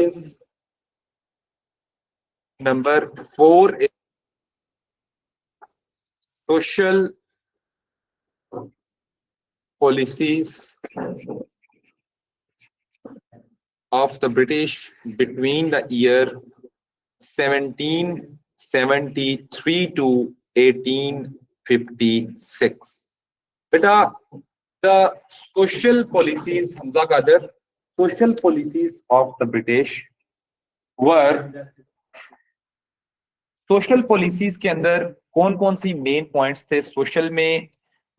is number 4 is social policies of the British between the year 1773 to 1856. Beta, the social policies, Hamza Kader, social policies of the British were social policies के अंदर कौन कौन सी main points थे social में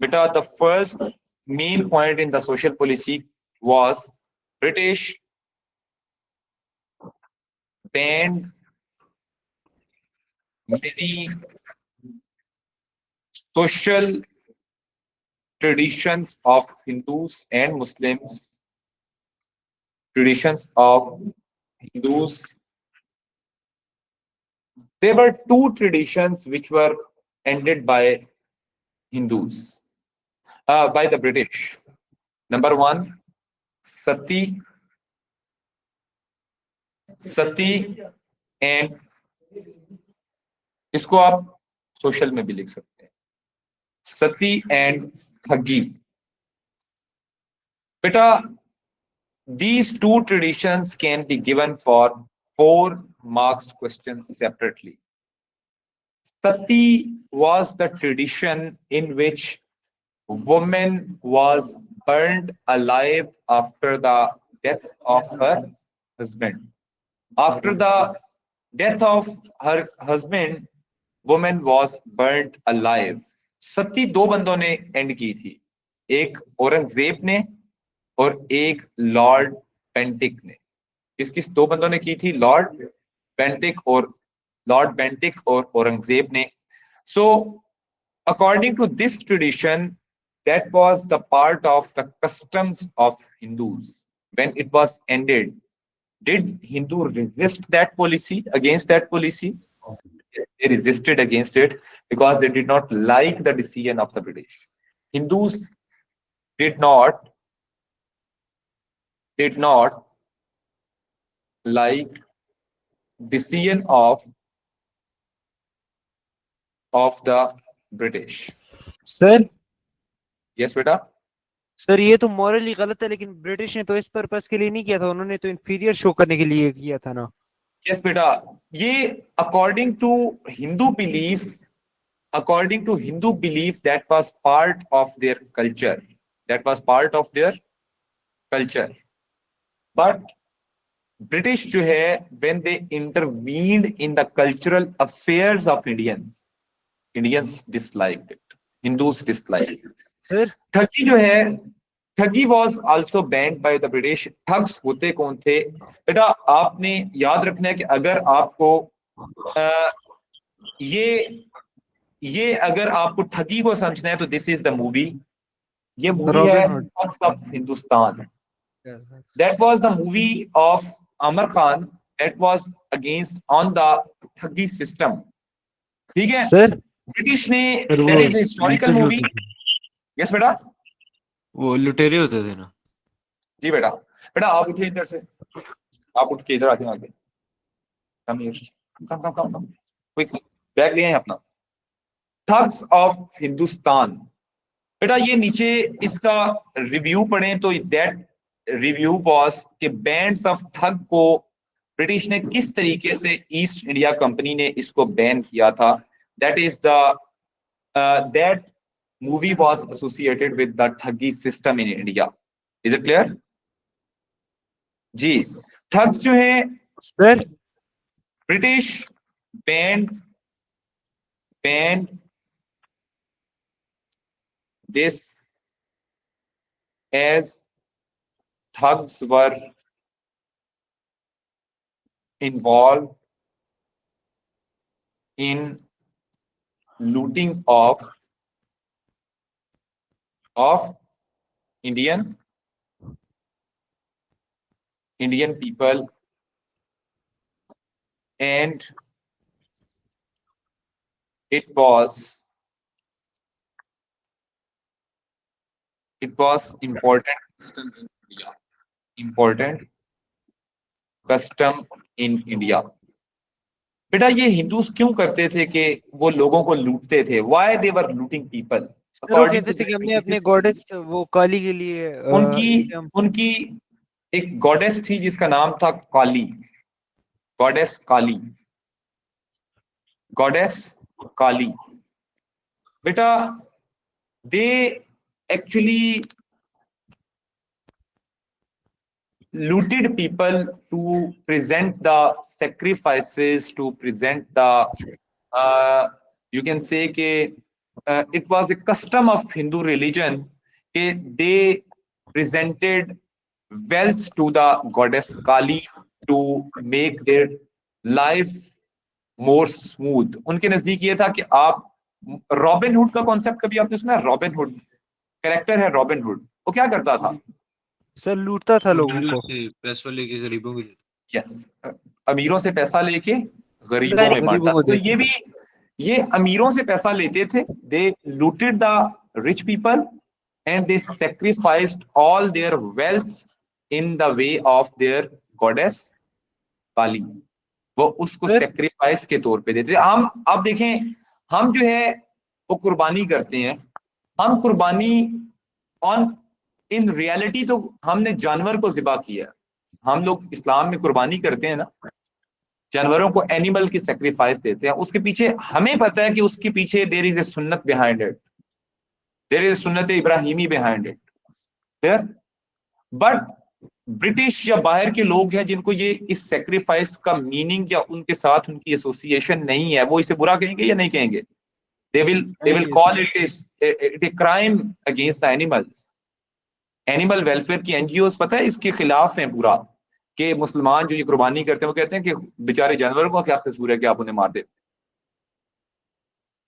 बेटा the first main point in the social policy was British band many social traditions of Hindus and Muslims, traditions of Hindus. There were two traditions which were ended by Hindus, by the British. Number one, Sati, and इसको आप social में भी लिख सकते हैं, सती and ठगी. बेटा, these two traditions can be given for 4 marks questions separately. Sati was the tradition in which woman was burned alive after the death of her husband. After the death of her husband, woman was burnt alive. सती दो बंदों ने and की थी, एक औरंगजेब ने और एक Lord Bentinck ने. किस दो बंदों ने की थी? लॉर्ड बेंटिक और औरंगजेब ने. So according to this tradition, that was the part of the customs of Hindus. When it was ended, did Hindu resist that policy, against that policy? They resisted against it because they did not like the decision of the British. Hindus did not like decision of the British. Sir Yes, beta. Sir ये तो morally गलत है, लेकिन British ने तो इस purpose के लिए नहीं किया था, उन्होंने तो इंफीरियर शो करने के लिए किया था ना. Yes, beta. ये according to Hindu belief, that was part of their culture. But British जो है, when they intervened in the cultural affairs of Indians disliked it. Hindus disliked it. Sir ठगी जो है, ठगी was also banned by the British. Thugs होते कौन थे? बेटा, आपने याद रखना है कि अगर आपको ये अगर आपको ठगी को समझना है तो दिस इज द मूवी. ये मूवी है thugs of Hindustan. That was the movie of Amar Khan that was against on the ठगी system. ठीक है सर ब्रिटिश ने, that is a historical movie. Yes बेटा, वो लुटेरे होते थे ना. जी बेटा. बेटा आप उठिए इधर से, आप उठ के इधर आगे आगे. कम क्विक बैग लिए हैं अपना. Thugs of Hindustan. बेटा ये नीचे इसका रिव्यू पढ़ें तो दैट रिव्यू वाज कि बैंड्स ऑफ ठग को ब्रिटिश ने किस तरीके से ईस्ट इंडिया कंपनी ने इसको बैन किया था. That is the that movie was associated with the thuggee system in India. Is it clear ji? Thugs जो है sir British banned this as thugs were involved in looting of Indian people, and it was important system in India. Important custom in India. बेटा ये Hindus क्यों करते थे कि वो लोगों को लूटते थे? Why they were looting people? Sir वो According कहते to थे कि their हमने अपने beliefs, गॉडेस वो काली के लिए उनकी इससे हम उनकी एक गॉडेस थी जिसका नाम था काली, गॉडेस काली, गॉडेस काली। बेटा they actually looted people to present the sacrifices, to present the you can say कि it was a custom of Hindu religion कि they presented wealth to the goddess Kali to make their life more smooth. उनके नजदीक ये था कि आप robin hood का concept कभी आपने सुना? रॉबिन हुड कैरेक्टर है, रॉबिन हुड। वो क्या करता था? सर लूटता था लोगों को। पैसों लेके गरीबों को देता। यस, अमीरों से पैसा लेके गरीबों में गरीबों बांटता को था। तो देते ये अमीरों से पैसा लेते थे। They looted the rich people and they sacrificed all their wealth in the way of their goddess Kali. वो उसको सर सेक्रीफाइस के तौर पे देते थे। हम अब देखें, हम जो है वो कुर्बानी करते हैं। हम कुर्बानी ऑन इन रियलिटी तो हमने जानवर को ज़िबा किया। हम लोग इस्लाम में कुर्बानी करते हैं ना, जानवरों को एनिमल की सेक्रीफाइस देते हैं। उसके पीछे हमें पता है कि उसके पीछे देयर इज ए सुन्नत बिहाइंड इट, देयर इज सुन्नत इब्राहिमी behind it, clear. But British या बाहर के लोग हैं जिनको ये इस सेक्रीफाइस का मीनिंग या उनके साथ उनकी एसोसिएशन नहीं है, वो इसे बुरा कहेंगे या नहीं कहेंगे? They will call it is it a crime against the animals. Animal welfare की एनजीओ पता है इसके खिलाफ हैं पूरा, कि मुसलमान जो ये कुर्बानी करते हैं वो कहते हैं कि बेचारे जानवरों का क्या कसूर है कि आप उन्हें मार दे।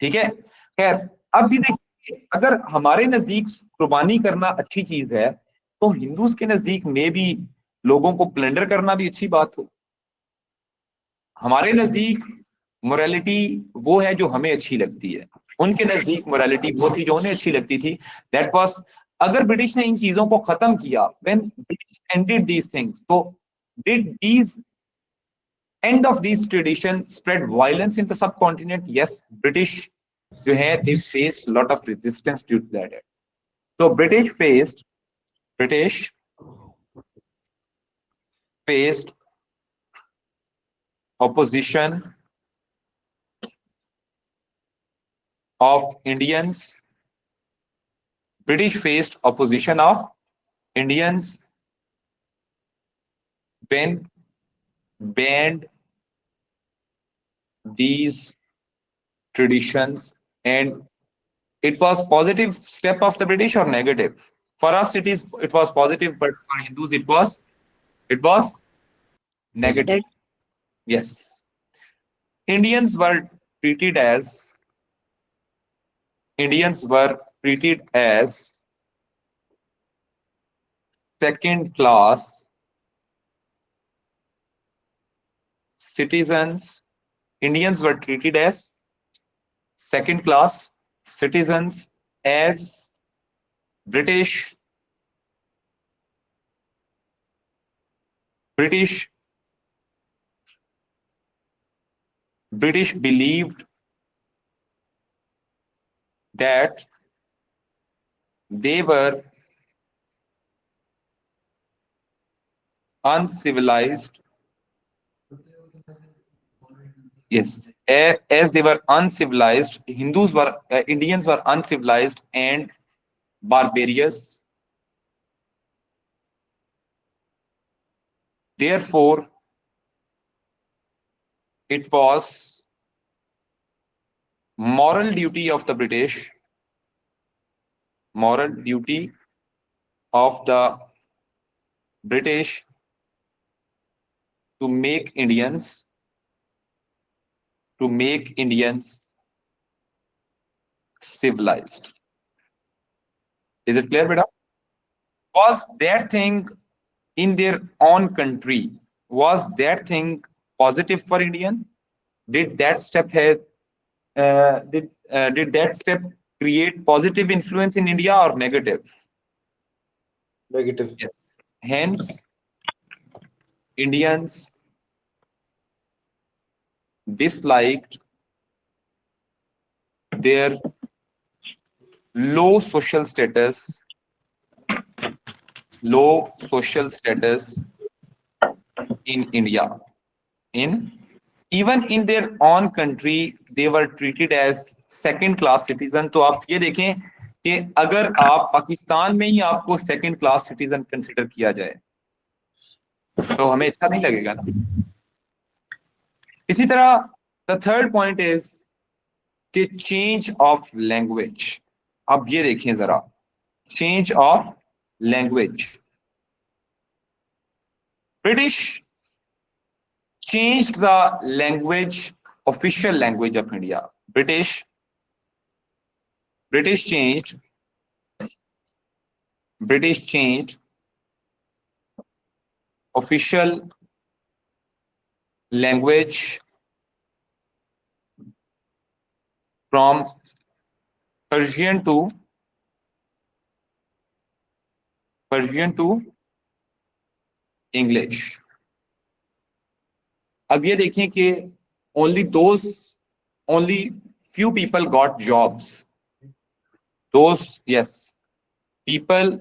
ठीक है, खैर अब भी देखिए, अगर हमारे नजदीक कुर्बानी करना अच्छी चीज है तो हिंदूज के नजदीक में भी लोगों को प्लेंडर करना भी अच्छी बात हो। हमारे नजदीक मोरालिटी वो है जो हमें अच्छी लगती है, उनके नजदीक मोरालिटी वो थी जो उन्हें अच्छी लगती थी। दैट वाज, अगर ब्रिटिश ने इन चीजों को खत्म किया, when British ended these things, तो did these end of these tradition spread violence in the subcontinent? Yes, British जो है they faced lot of resistance due to that. तो British faced opposition of Indians. British faced opposition of Indians when banned these traditions, and it was positive step of the British or negative? For us it was positive, but for Hindus it was negative. Yes, Indians were treated as second class citizens. Indians were treated as second class citizens as British believed that they were uncivilized. Yes, as they were uncivilized, Indians were uncivilized and barbarous. Therefore, it was moral duty of the British, to make Indians civilized. Is it clear, beta? Was that thing in their own country, was that thing positive for Indian? Did that step create positive influence in India or negative? Negative. Yes. Hence, Indians disliked their low social status, in India. In even in their own country, they were treated as second class citizen. तो आप ये देखें कि अगर आप पाकिस्तान में ही आपको second class citizen consider किया जाए तो हमें अच्छा नहीं लगेगा ना. इसी तरह द थर्ड पॉइंट इज कि चेंज ऑफ लैंग्वेज. अब ये देखें जरा, change of language. British changed the language, official language of India. British changed official language from Persian to English. अब ये देखें कि only few people got jobs. People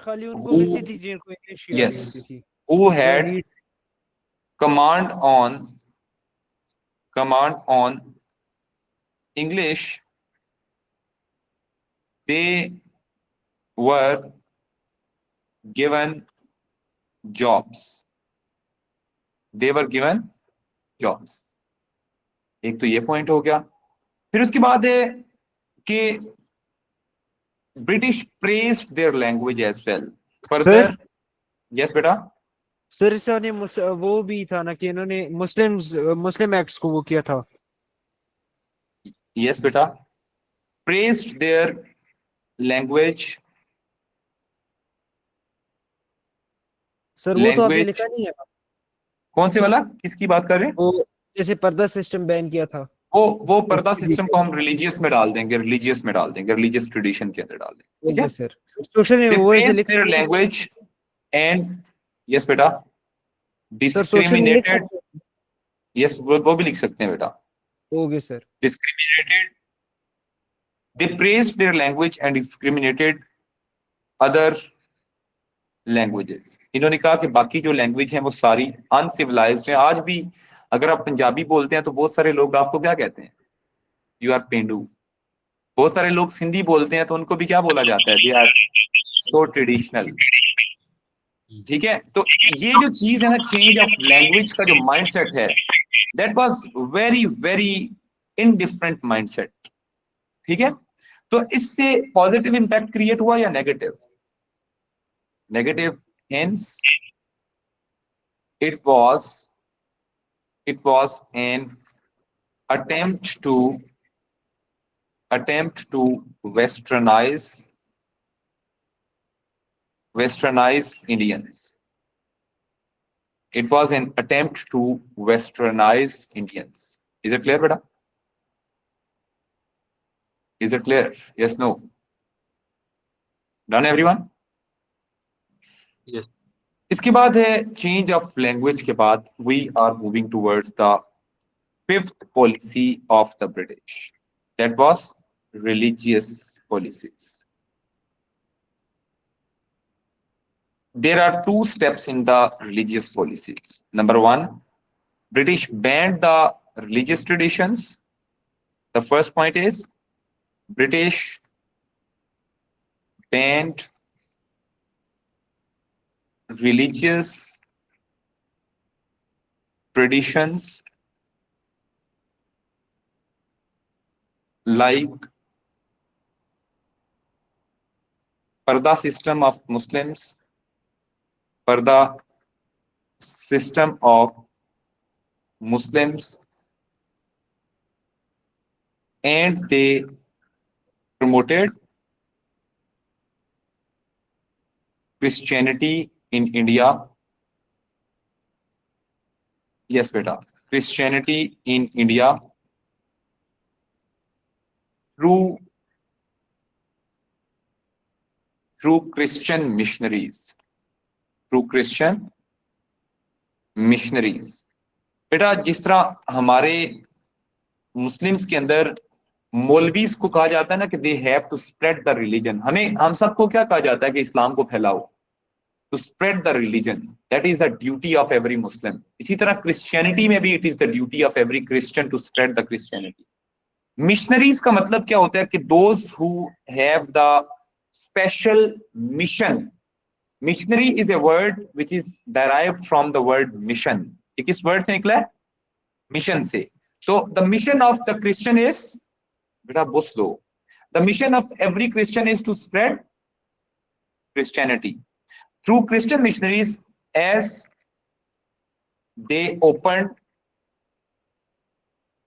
खाली उनको who- मिलती थी जिनको इंग्लिश याद yes, होती थी. who जो had neat command on English, they were given jobs. एक तो ये पॉइंट हो गया. फिर उसके बाद है कि British praised their language as well. Further yes बेटा. सर इसने वो भी था ना कि इन्होंने मुस्लिम एक्ट्स को वो किया था. यस बेटा, प्रेज्ड देयर लैंग्वेज. सर वो तो आपने लैंग्वेज लिखा नहीं है. कौन से वाला, किसकी बात कर रहे हैं? वो जैसे पर्दा सिस्टम बैन किया था. वो पर्दा सिस्टम को हम रिलीजियस में डाल देंगे, रिलीजियस ट्रेडिशन के अंदर डाल देंगे. ठीक है सर सोशल में They वो ऐसे praised लिख their language and yes बेटा, सर सोशल में लिख discriminated. सकते हैं. yes वो भी लिख सकते हैं बेटा. Okay sir. Discriminated. They praised their language and discriminated other languages. इन्होंने कहा कि बाकी जो लैंग्वेज हैं वो सारी अनसिविलाइज्ड हैं. आज भी अगर आप पंजाबी बोलते हैं तो बहुत सारे लोग आपको क्या कहते हैं? यू आर पेंडू. बहुत सारे लोग सिंधी बोलते हैं तो उनको भी क्या बोला जाता है? They are so traditional. ठीक है, तो ये जो चीज है ना, चेंज ऑफ लैंग्वेज का जो माइंडसेट है, that was very very indifferent mindset. ठीक है, तो इससे पॉजिटिव इंपैक्ट क्रिएट हुआ या negative? Negative. Hence it was an attempt to westernize Indians. It was an attempt to westernize Indians. Is it clear, beta? Is it clear? Yes, no? Done, everyone? Yes. इसके बाद है change of language के बाद we are moving towards the fifth policy of the British, that was religious policies. There are two steps in the religious policies. Number one, British banned the religious traditions. The first point is British banned religious traditions like Parda system of Muslims, Parda system of Muslims, and they promoted Christianity in India. Yes, beta. Christianity in India through Christian missionaries. Missionaries. बेटा जिस तरह हमारे Muslims के अंदर मौलवीज को कहा जाता है ना कि they have to spread the religion, हम सबको क्या कहा जाता है कि इस्लाम को फैलाओ, to spread the religion, that is the duty of every Muslim. इसी तरह क्रिश्चियनिटी में भी it is the duty of every Christian to spread the Christianity. Missionaries का मतलब क्या होता है कि those who have the special mission. Missionary is a word which is derived from the word mission. ये किस वर्ड से निकला है? मिशन से। तो the mission of the Christian is, बेटा बहुत slow, the mission of every Christian is to spread Christianity through Christian missionaries as they opened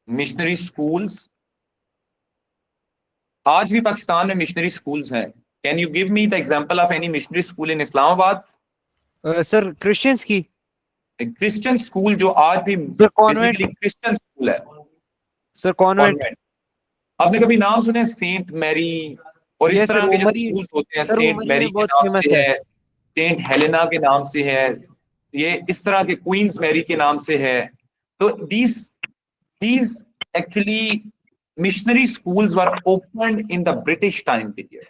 missionary schools। आज भी पाकिस्तान में मिशनरी स्कूल्स हैं। Can you give me the example of any missionary school in Islamabad? Sir Christians की, Christian school जो आज भी sir convent, basically Christian school है। Sir convent. Convent. आपने कभी नाम सुने सेंट मैरी और इस Yes, तरह sir, के जो उमरी, स्कूल्स होते हैं? सर सेंट उमरी मैरी में के बहुत नाम फेमस से है। है, सेंट हेलेना के नाम से है, ये इस तरह के क्वींस मैरी के नाम से है। तो these actually missionary schools were opened in the British time period।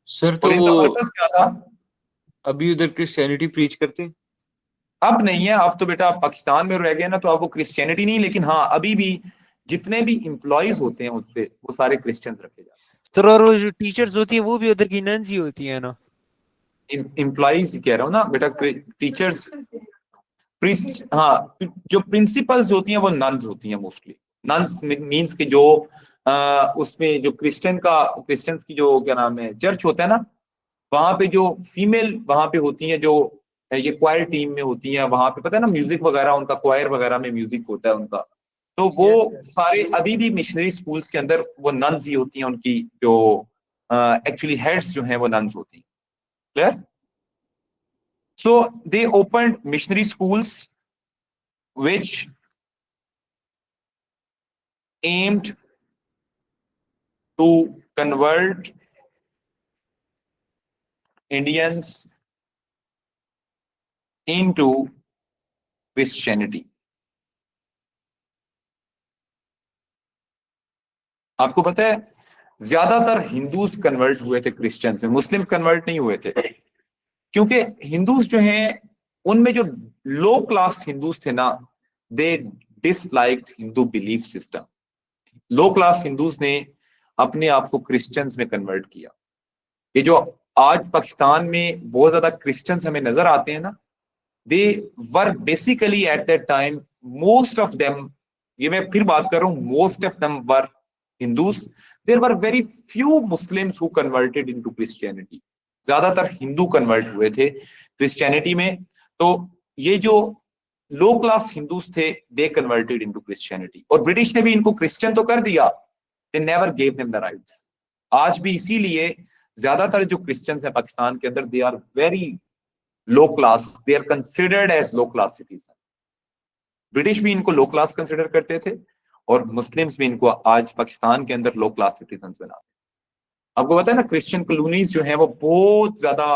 Sir तो और इनका वो पर्पस क्या था? अभी उधर क्रिश्चियनिटी प्रीच करते हैं? अब नहीं है, अब तो बेटा पाकिस्तान में रह गए ना, तो अब वो क्रिश्चियनिटी नहीं, लेकिन हाँ अभी भी जितने भी एम्प्लॉयज होते हैं उसपे वो सारे क्रिश्चियंस रखे जाते सर और वो जो टीचर्स होती है वो भी उधर की नन्स ही होती है ना? हैं। एम्प्लॉयज कह रहा हूँ ना बेटा, टीचर्स, हाँ जो प्रिंसिपल्स होती हैं वो नन्स होती हैं मोस्टली। नन्स मींस के जो उसमें जो क्रिश्चियंस की जो क्या नाम है चर्च होता है ना, वहां पे जो फीमेल वहां पे होती हैं, जो ये क्वायर टीम में होती हैं, वहां पे पता है ना म्यूजिक वगैरह उनका, क्वायर वगैरह में म्यूजिक होता है उनका। तो वो सारे अभी भी मिशनरी स्कूल्स के अंदर वो नन्स ही होती हैं, उनकी जो एक्चुअली हेड्स जो हैं वो नन्स होती हैं। Clear? So they opened missionary schools which aimed to convert Indians into Christianity। आपको पता है ज्यादातर हिंदूज कन्वर्ट हुए थे क्रिश्चियंस में, मुस्लिम कन्वर्ट नहीं हुए थे, क्योंकि हिंदूज जो हैं उनमें जो लो क्लास हिंदूज थे ना, दे डिसलाइक्ड हिंदू बिलीफ सिस्टम। लो क्लास हिंदूज ने अपने आप को क्रिश्चियंस में कन्वर्ट किया। ये जो आज पाकिस्तान में बहुत ज्यादा क्रिश्चियंस हमें नजर आते हैं ना, they were basically at that time most of them, ये मैं फिर बात कर रहा हूं, most of them were Hindus. There were very few Muslims who converted into Christianity. ज्यादातर हिंदू कन्वर्ट हुए थे क्रिश्चियनिटी में। तो ये जो लो क्लास हिंदूज थे दे कन्वर्टेड इनटू क्रिश्चियनिटी, और ब्रिटिश ने भी इनको क्रिश्चियन तो कर दिया, they never gave them the rights. आज भी इसीलिए ज्यादातर जो क्रिश्चियंस हैं पाकिस्तान के अंदर, they are very low class, they are considered as low class citizen. British भी इनको लो क्लास कंसिडर करते थे, और मुस्लिम्स भी इनको आज पाकिस्तान के अंदर लो क्लास सिटीजन बनाते हैं। आपको पता है ना, क्रिश्चियन कॉलोनीज जो है वो बहुत ज्यादा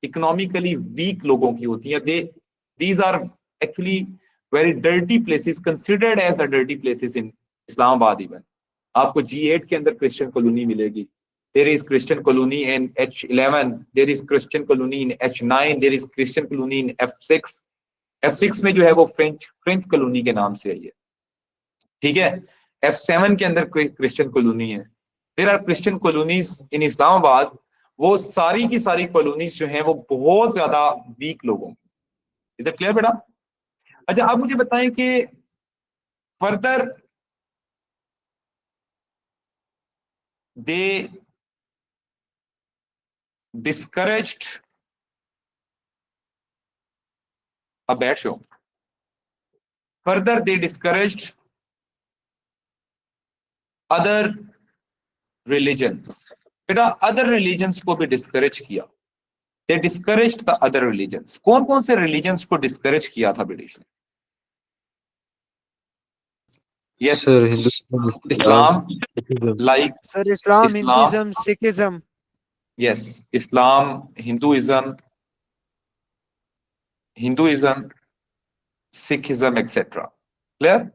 इकोनॉमिकली वीक लोगों की होती है। These are actually very dirty places, considered as the dirty places in Islamabad. Even आपको G8 के अंदर क्रिश्चियन कॉलोनी मिलेगी। There is Christian colony in H11, there is Christian colony in H9, there is Christian colony in F6। F6 में जो है वो French colony के नाम से है ये, ठीक है। F7 के अंदर क्रिश्चियन कॉलोनी है। There are Christian colonies in Islamabad. वो सारी की सारी कॉलोनीज जो हैं वो बहुत ज्यादा वीक लोगों की। इज इट क्लियर बेटा? अच्छा आप मुझे बताएं कि further they discouraged a bad show। Further, they discouraged other religions। बेटा other religions को भी discourage किया। They discouraged the other religions। कौन कौन से religions को discourage किया था ब्रिटिश ने? Yes, sir Hindustan, Islam, like sir Islam, Islam, Hinduism, Sikhism. yes, Islam, Hinduism, Sikhism, etc. Clear?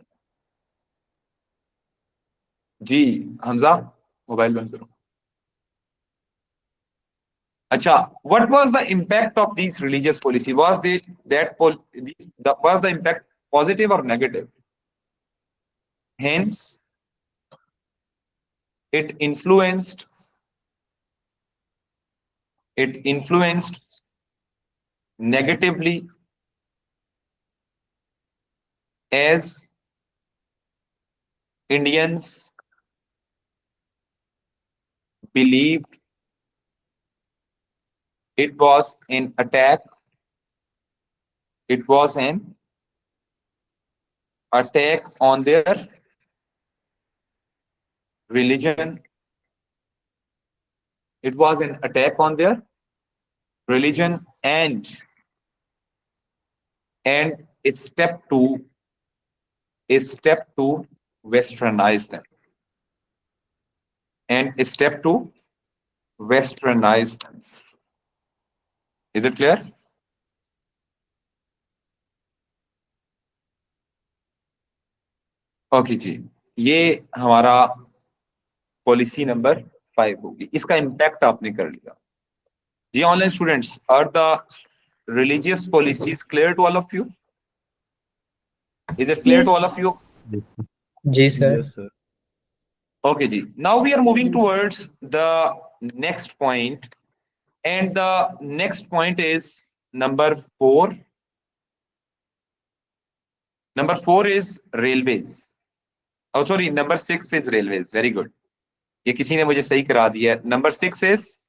जी हमजा मोबाइल बंद करो. अच्छा, what was the impact of these religious policy? Was was the impact positive or negative? Hence, it influenced negatively as Indians believed it was an attack. It was an attack on their religion. It was an attack on their religion and a step to westernize them. And a step to westernize them. Is it clear? Okay जी, ये हमारा policy number 5 होगी. इसका impact आपने कर लिया जी. Online students, are the religious policies clear to all of you? Is it clear to all of you? जी sir. Yes, sir. Okay ji. Now we are moving towards the next point, and the next point is number 4. Number 4 is railways. Oh sorry, number 6 is railways. Very good. ये किसी ने मुझे सही करा दिया है. Number 6 is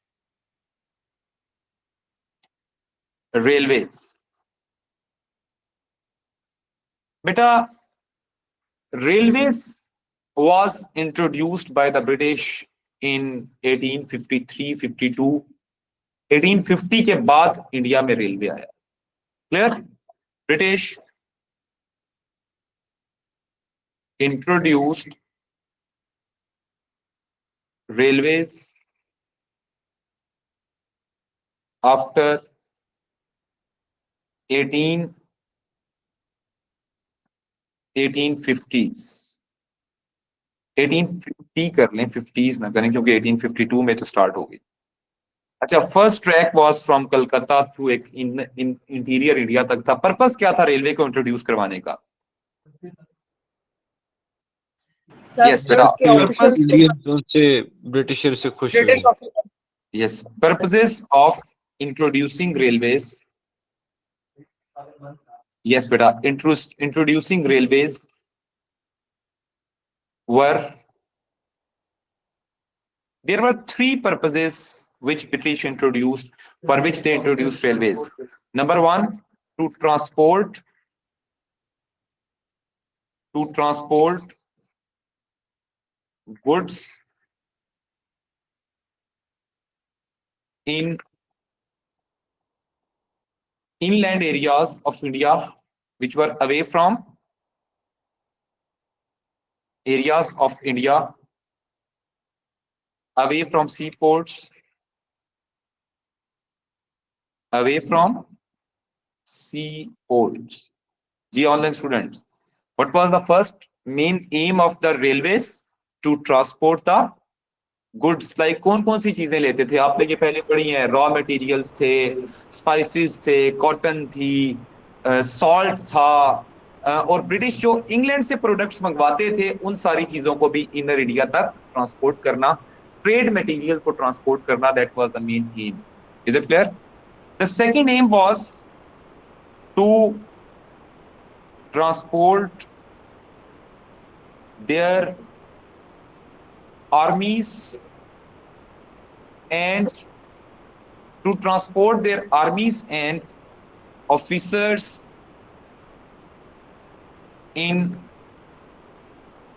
railways. Beta, railways was introduced by the British in 1853-52. 1850 के बाद इंडिया में रेलवे आया. Clear? British introduced railways after 1850s. 1850 कर लें, 50s ना करें क्योंकि 1852 में तो स्टार्ट हो गई. अच्छा, first track was from Calcutta to एक इंटीरियर इंडिया तक था. पर्पस क्या था रेलवे को इंट्रोड्यूस करवाने का? Yes, बेटा. Purpose, इंडियन से ब्रिटिशर से खुश हुए. yes, purposes of introducing railways. Yes, beta. Introducing railways were, there were 3 purposes which British introduced, for which they introduced railways. Number 1, to transport goods in inland areas of India which were away from areas of India, away from seaports, away from seaports. G online students, what was the first main aim of the railways? To transport the goods. Like कौन-कौन सी चीजें लेते थे आपने ये पहले पढ़ी हैं. Raw materials थे, स्पाइसेस थे, कॉटन थी, सॉल्ट था, और ब्रिटिश जो इंग्लैंड से प्रोडक्ट्स मंगवाते थे उन सारी चीजों को भी इनर इंडिया तक ट्रांसपोर्ट करना, ट्रेड मटेरियल को ट्रांसपोर्ट करना. That was the main aim. Is it clear? The second aim was to transport their armies and officers in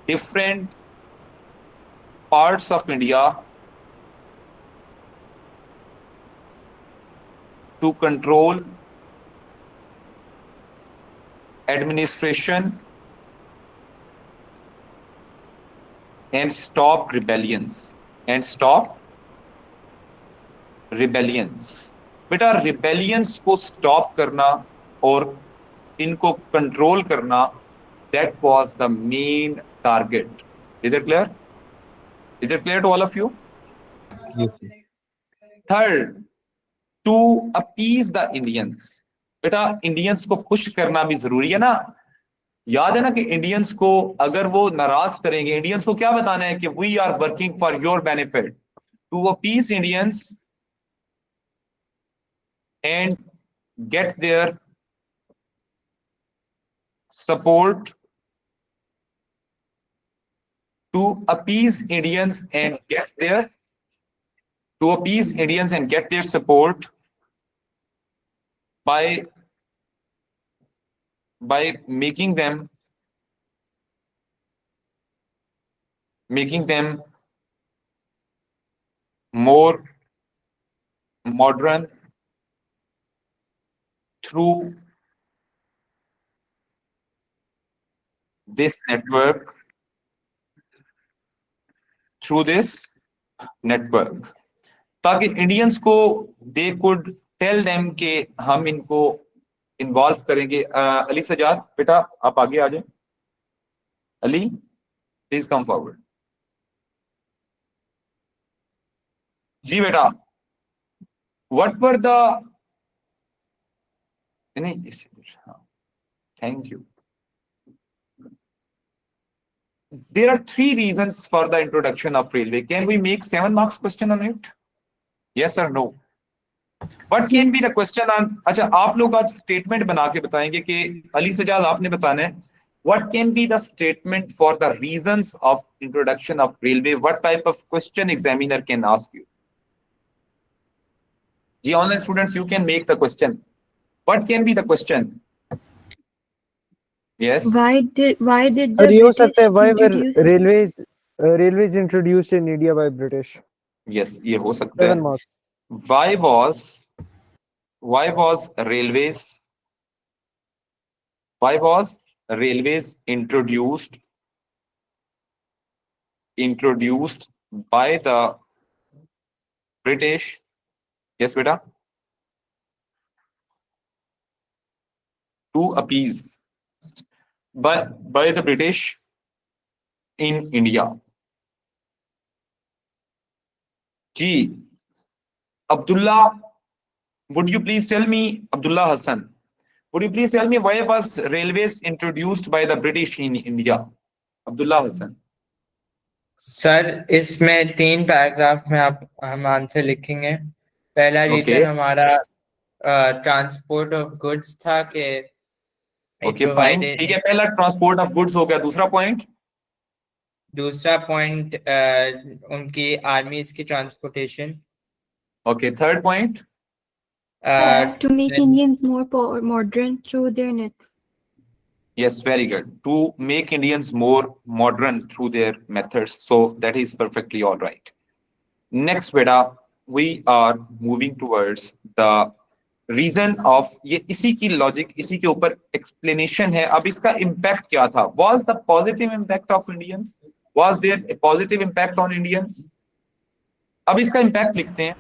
different parts of India to control administration and stop rebellions. बेटा rebellions को stop करना और इनको control करना, that was the main target. Is it clear? Is it clear to all of you? Third, to appease the Indians. बेटा Indians को खुश करना भी जरूरी है ना। याद है ना कि इंडियंस को अगर वो नाराज करेंगे, इंडियंस को क्या बताना है कि we are working for your benefit, to appease Indians and get their support, to appease Indians and get their support by making them more modern through this network, ताकि इंडियंस को दे कुड टेल देम के हम इनको involve करेंगे। अली सजाद बेटा आप आगे आ जाए। Ali please come forward. जी बेटा, व्हाट वर द, नहीं thank you. There are 3 reasons for the introduction of railway. Can we make 7 marks question on it? Yes or no? What can be the question on? अच्छा, आप लोग आज statement बना के बताएंगे कि अली सजाद आपने बताना है what can be the statement for the reasons of introduction of railway. What type of question examiner can ask you? Ji online students, you can make the question. What can be the question? Yes. Why did the और ये हो British सकता है why were introduce railways introduced in India by British? Yes, ये हो सकता 7 है। marks. Why was railways introduced by the British? Yes beta, to appease by the British in India. जी Abdullah, would you please tell me, Abdullah Hassan, would you please tell me why was railways introduced by the British in India? Abdullah Hassan. Sir इसमें 3 paragraph में हम answer लिखेंगे। पहला reason हमारा transport of goods था कि okay fine, ठीक है, पहला ट्रांसपोर्ट ऑफ गुड्स हो गया। दूसरा पॉइंट उनकी आर्मीज की transportation. Okay, third point to make Indians more modern through their net. Yes, very good. To make Indians more modern through their methods. So that is perfectly all right. Next beta, we are moving towards the reason of, ये इसी की logic, इसी के ऊपर explanation है। अब इसका impact क्या था? Was the positive impact of Indians? Was there a positive impact on Indians? अब इसका इम्पैक्ट लिखते हैं।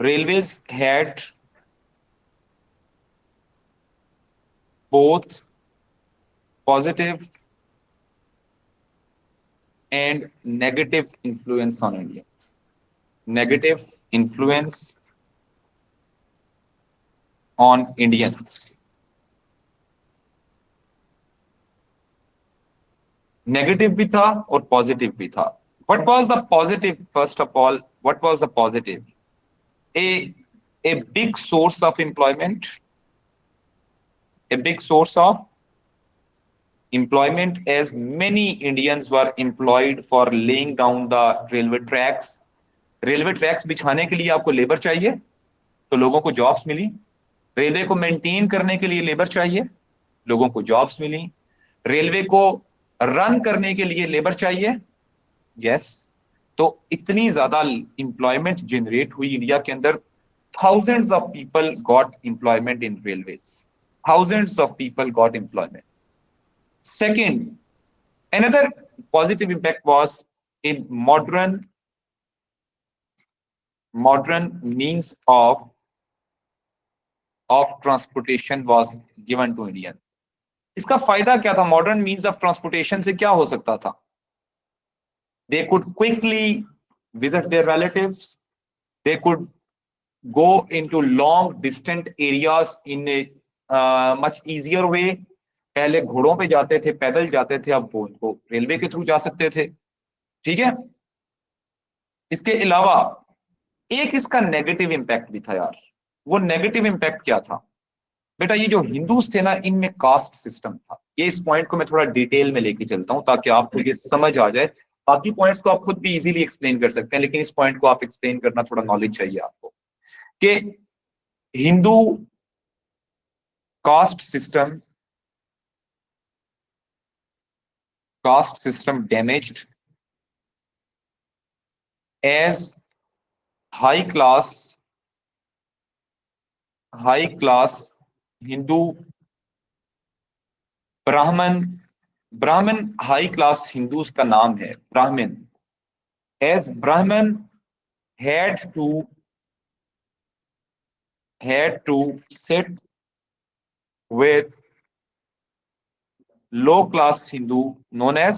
railways had both positive and negative influence on Indians. Negative influence on Indians. Negative भी था और positive भी था। What was the positive? First of all, what was the positive? A big source of employment. A big source of employment, as many Indians were employed for laying down the railway tracks. Railway tracks बिछाने के लिए आपको labour चाहिए, तो लोगों को jobs मिली। Railway को maintain करने के लिए लेबर चाहिए, लोगों को जॉब्स मिली। रेलवे को रन करने के लिए लेबर चाहिए, यस। तो इतनी ज्यादा एम्प्लॉयमेंट जनरेट हुई इंडिया के अंदर। Thousands of people got employment in railways. Thousands of people got employment. Second, another positive impact was in modern modern means of transportation was given to Indian. इसका फायदा क्या था? मॉडर्न मीन्स ऑफ ट्रांसपोर्टेशन से क्या हो सकता था? They could quickly visit their relatives. They could go into long distant areas in a much easier way. पहले घोड़ों पे जाते थे, पैदल जाते थे, अब वो उनको रेलवे के थ्रू जा सकते थे। ठीक है। इसके अलावा एक इसका नेगेटिव इम्पैक्ट भी था यार। वो नेगेटिव इम्पैक्ट क्या था बेटा? ये जो हिंदूज थे ना, इनमें कास्ट सिस्टम था। ये इस पॉइंट को मैं थोड़ा डिटेल में लेके चलता हूं ताकि आपको ये समझ आ जाए। बाकी पॉइंट्स को आप खुद भी इजीली एक्सप्लेन कर सकते हैं, लेकिन इस पॉइंट को आप एक्सप्लेन करना थोड़ा नॉलेज चाहिए आपको कि Hindu caste system damaged as high class Hindu Brahmin high class Hindus का नाम है ब्राह्मण। एज ब्राह्मण had to sit with low class Hindu known as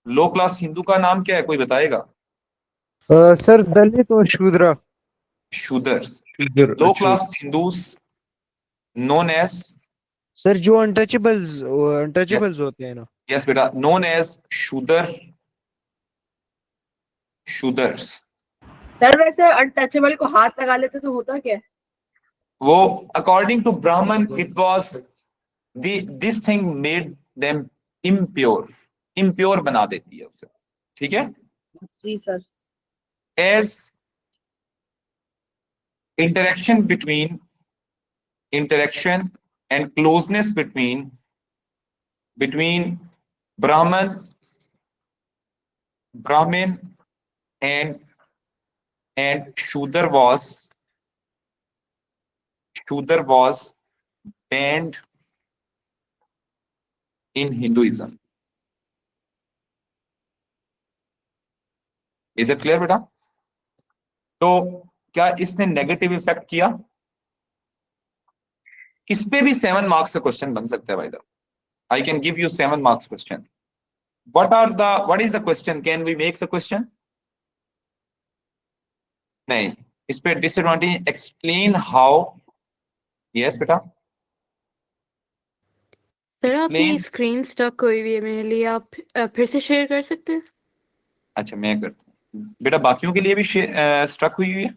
low class Hindu का नाम क्या है, कोई बताएगा? सर दलित और Shudra. Shudras. low class Hindus known as sir जो अनटचेबल्स होते हैं ना। yes बेटा, known as शूदर्स। सर वैसे अनटचेबल को हाथ लगा लेते तो होता क्या? वो according to Brahmin it was this thing made them impure बना देती है उसे। ठीक है जी sir. As interaction and closeness between Brahmin and Shudra was banned in Hinduism. Is it clear बेटा? तो क्या इसने नेगेटिव इफेक्ट किया? इस पे भी 7 मार्क्स का क्वेश्चन बन सकता है भाई। I can give you 7 marks question. what is the question? Can we make the question? नहीं, इस पे डिसएडवांटेज एक्सप्लेन हाउ। यस बेटा। सर आपकी स्क्रीन स्टक हुई हुई है मेरे लिए, आप फिर से शेयर कर सकते हैं? अच्छा मैं करता हूँ बेटा। बाकियों के लिए भी स्ट्रक हुई है?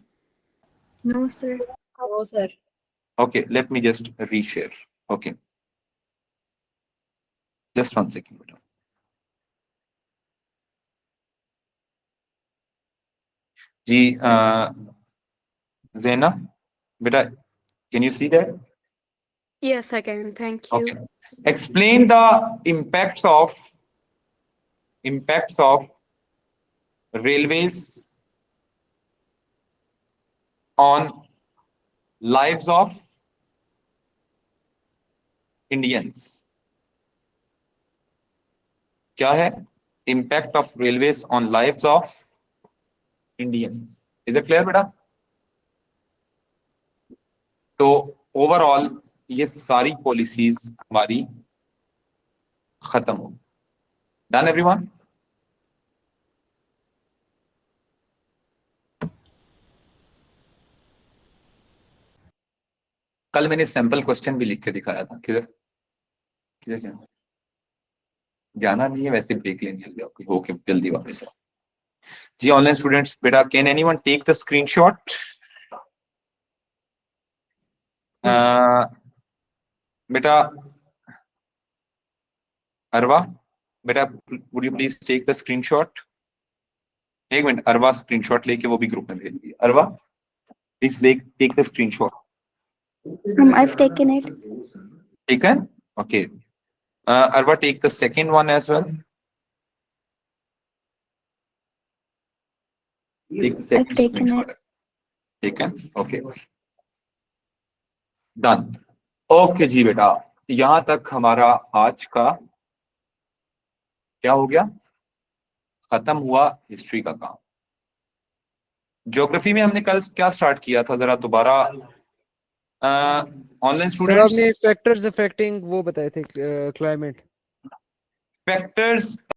No, sir. ओ sir. Okay, let me just reshare. Okay, just 1 second बेटा। जी Zaina बेटा, can you see that? Yes, I can. Thank you. Okay, explain the impacts of railways on lives of Indians. क्या है impact of railways on lives of Indians? Is it clear बेटा? तो overall ये सारी policies हमारी खत्म हो। Done everyone? कल मैंने सैंपल क्वेश्चन भी लिख के दिखाया था। किधर जाना नहीं है, वैसे ब्रेक लेनी है आपकी, होके जल्दी वापस आओ। जी ऑनलाइन स्टूडेंट्स बेटा, can anyone take the screenshot? बेटा अरवा बेटा, would you please take the screenshot? एक मिनट, अरवा स्क्रीनशॉट लेके वो भी ग्रुप में भेज दिए। Arwa please take the screenshot. I've taken it. Taken? Okay. Arva, take the second one as well. Take the second I've taken screenshot. it. Taken? Okay. Done. Okay जी बेटा, यहां तक हमारा आज का क्या हो गया, खत्म हुआ हिस्ट्री का काम। ज्योग्राफी में हमने कल क्या स्टार्ट किया था, जरा दोबारा ऑनलाइन सर आपने स्टूडेंट्स फैक्टर्स अफेक्टिंग वो बताए थे क्लाइमेट। फैक्टर्स